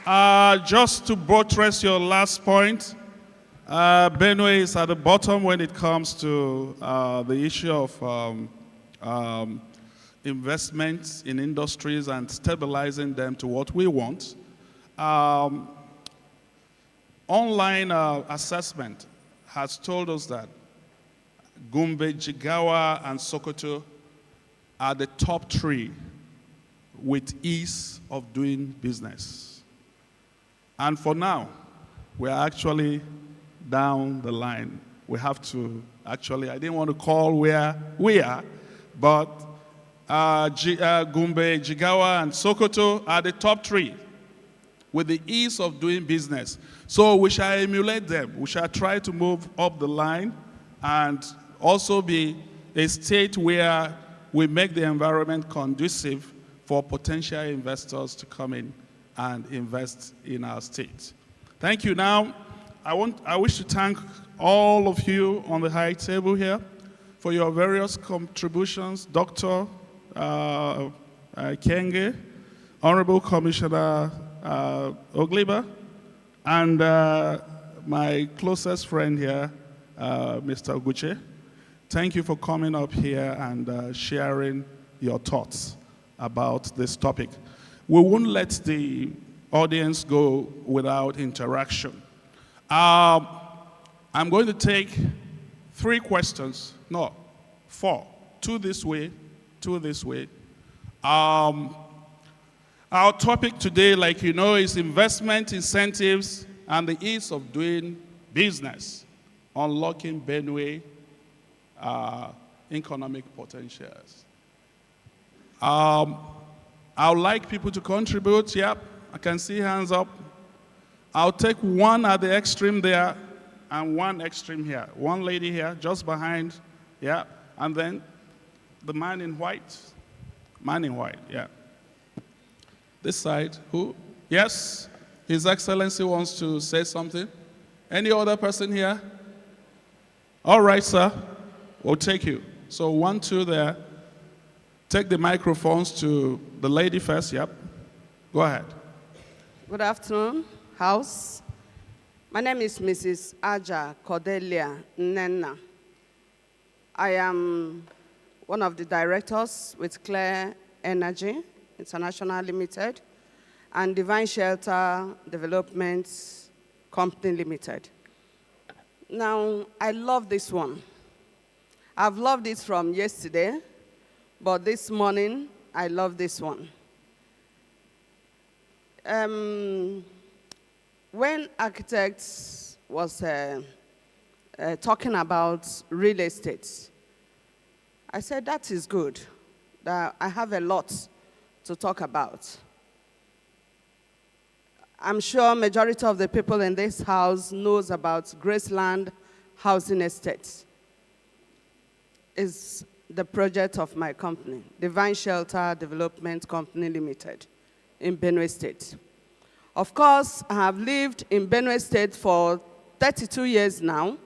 Just to buttress your last point, Benue is at the bottom when it comes to the issue of investments in industries and stabilizing them to what we want. Online assessment has told us that Gombe, Jigawa, and Sokoto are the top three with ease of doing business. And for now, we're actually down the line. We have to, actually, I didn't want to call where we are, but Gombe, Jigawa, and Sokoto are the top three with the ease of doing business. So we shall emulate them. We shall try to move up the line and also be a state where we make the environment conducive for potential investors to come in and invest in our state. Thank you. Now, I wish to thank all of you on the high table here for your various contributions. Dr. Kenge, Honorable Commissioner Ogliba, and my closest friend here, Mr. Oguche. Thank you for coming up here and sharing your thoughts about this topic. We won't let the audience go without interaction. I'm going to take 3 questions, no, 4, 2 this way, 2 this way. Our topic today, like you know, is investment incentives and the ease of doing business, unlocking Benue economic potentials. I would like people to contribute. Yep, I can see hands up. I'll take one at the extreme there and one extreme here. One lady here, just behind, yeah, and then the man in white. Man in white, yeah. This side, who? Yes, His Excellency wants to say something. Any other person here? All right, sir, we'll take you. So 1, 2 there. Take the microphones to the lady first, yep. Go ahead. Good afternoon, House. My name is Mrs. Aja Cordelia Nnenna. I am one of the directors with Clear Energy International Limited and Divine Shelter Development Company Limited. Now, I love this one. I've loved it from yesterday, but this morning, I love this one. When architects was talking about real estate, I said, that is good. That I have a lot to talk about. I'm sure majority of the people in this house knows about Graceland Housing Estates. It's the project of my company, Divine Shelter Development Company Limited in Benue State. Of course, I have lived in Benue State for 32 years now,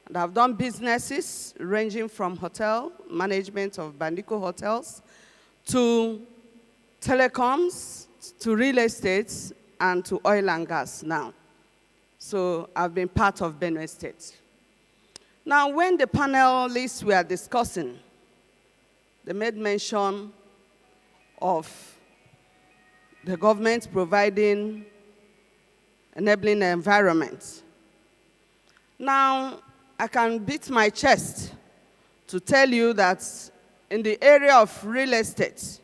and I've done businesses ranging from hotel management of Bandico hotels to telecoms, to real estate, and to oil and gas now. So I've been part of Benue State. Now, when the panelists were discussing, they made mention of the government providing enabling environment. Now, I can beat my chest to tell you that in the area of real estate,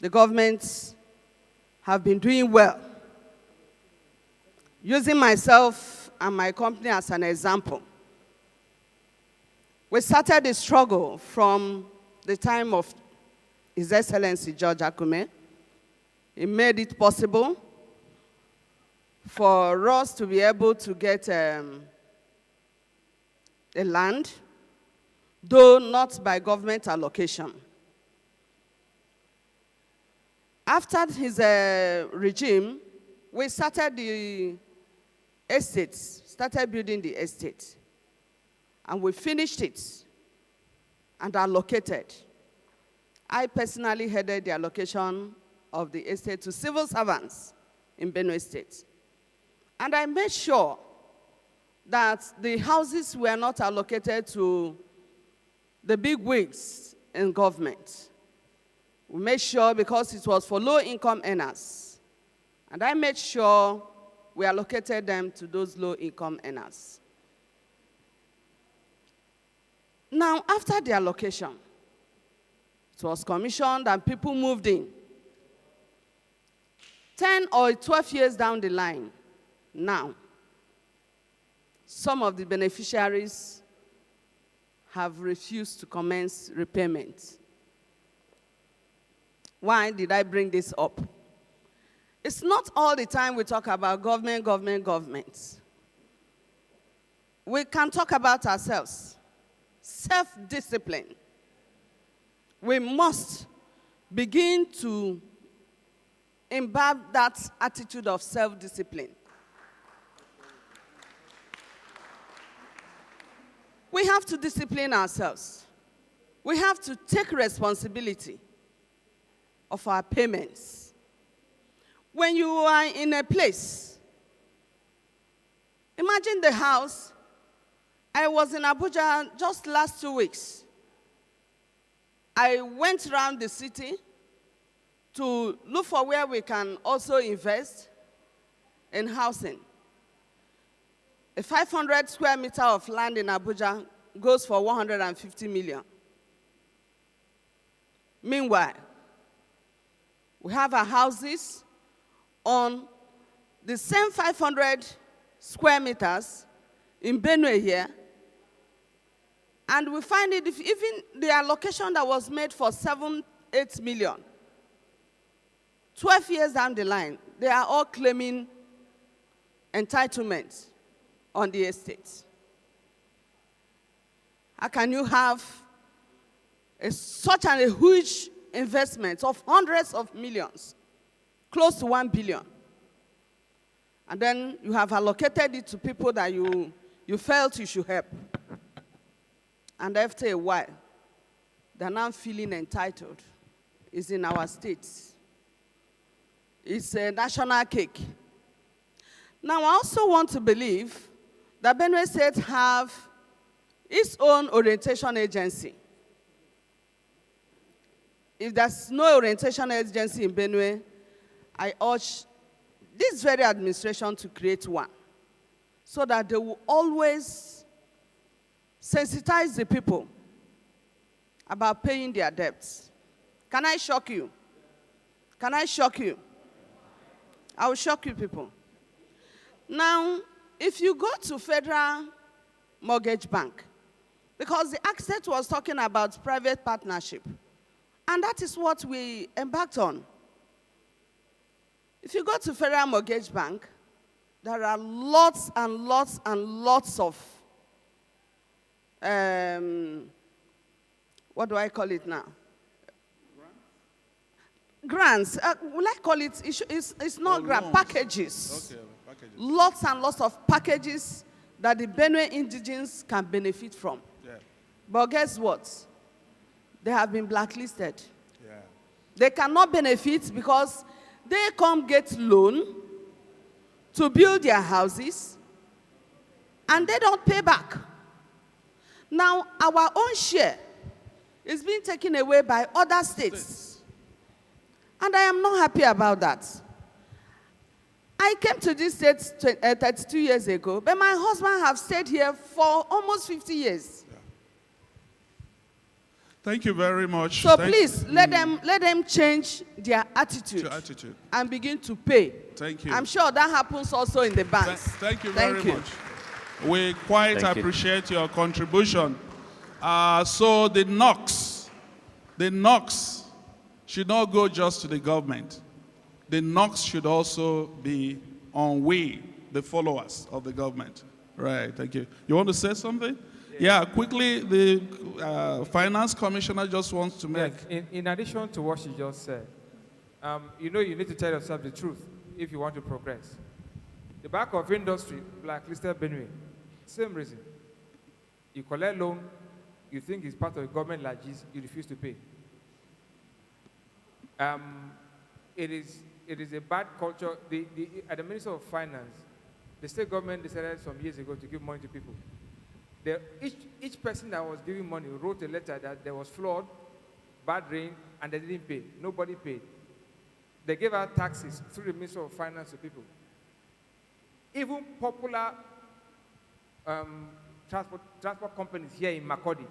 the government have been doing well. Using myself and my company as an example, we started the struggle from the time of His Excellency George Akume. He made it possible for us to be able to get a land, though not by government allocation. After his regime, we started the estates, started building the estate. And we finished it and allocated. I personally headed the allocation of the estate to civil servants in Benue State. And I made sure that the houses were not allocated to the big wigs in government. We made sure, because it was for low-income earners, and I made sure we allocated them to those low-income earners. Now, after the allocation, it was commissioned and people moved in. 10 or 12 years down the line, now, some of the beneficiaries have refused to commence repayment. Why did I bring this up? It's not all the time we talk about government, government, government. We can talk about ourselves. Self-discipline. We must begin to imbibe that attitude of self-discipline. We have to discipline ourselves. We have to take responsibility of our payments. When you are in a place, imagine the house. I was in Abuja just last 2 weeks. I went around the city to look for where we can also invest in housing. A 500 square meter of land in Abuja goes for 150 million. Meanwhile, we have our houses on the same 500 square meters in Benue here, and we find it, if even the allocation that was made for 7, 8 million, 12 years down the line, they are all claiming entitlements on the estates. How can you have such a huge investment of hundreds of millions, close to 1 billion, and then you have allocated it to people that you felt you should help? And after a while, they're now feeling entitled. It's in our states. It's a national cake. Now, I also want to believe that Benue State have its own orientation agency. If there's no orientation agency in Benue, I urge this very administration to create one, so that they will always sensitize the people about paying their debts. Can I shock you? Can I shock you? I will shock you people. Now, if you go to Federal Mortgage Bank, because the architect was talking about private partnership, and that is what we embarked on. If you go to Federal Mortgage Bank, there are lots and lots and lots of what do I call it now? Grants. Will I call it? It's not grants. Packages. Okay, packages. Lots and lots of packages that the Benue indigenes can benefit from. Yeah. But guess what? They have been blacklisted. Yeah. They cannot benefit because they come get loan to build their houses, and they don't pay back. Now, our own share is being taken away by other states. And I am not happy about that. I came to this state 32 years ago, but my husband has stayed here for almost 50 years. Yeah. Thank you very much. So please, let them change their attitude, and begin to pay. Thank you. I'm sure that happens also in the banks. Thank you very much. We quite appreciate your contribution. So the knocks should not go just to the government. The knocks should also be on we, the followers of the government. Right, thank you. You want to say something? Yeah, quickly, the Finance Commissioner just wants to make. Yes, in addition to what she just said, you know, you need to tell yourself the truth if you want to progress. The Bank of Industry blacklisted Benue. Same reason. You collect loan, you think it's part of the government like this, you refuse to pay. It is it is a bad culture. At the Ministry of Finance, the state government decided some years ago to give money to people. Each person that was giving money wrote a letter that there was flood, bad rain, and they didn't pay. Nobody paid. They gave out taxes through the Ministry of Finance to people. Even popular transport companies here in Makurdi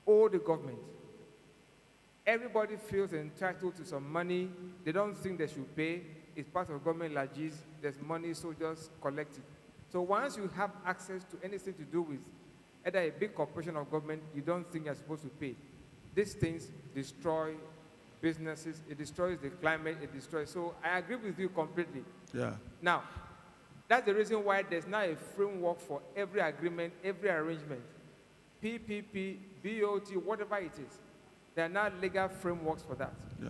owe the government. Everybody feels entitled to some money. They don't think they should pay. It's part of government largesse. There's money, so just collect it. So once you have access to anything to do with either a big corporation or government, you don't think you're supposed to pay. These things destroy businesses. It destroys the climate. It destroys. So I agree with you completely. Yeah. Now, that's the reason why there's now a framework for every agreement, every arrangement. PPP, BOT, whatever it is. There are now legal frameworks for that. Yeah.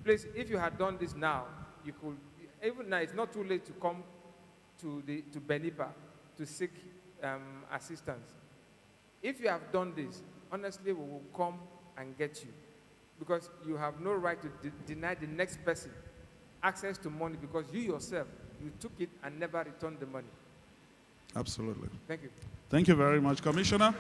Please, if you had done this now, you could, even now, it's not too late to come to Benipa to seek assistance. If you have done this, honestly, we will come and get you. Because you have no right to deny the next person access to money because you yourself, you took it and never returned the money. Absolutely. Thank you. Thank you very much, Commissioner.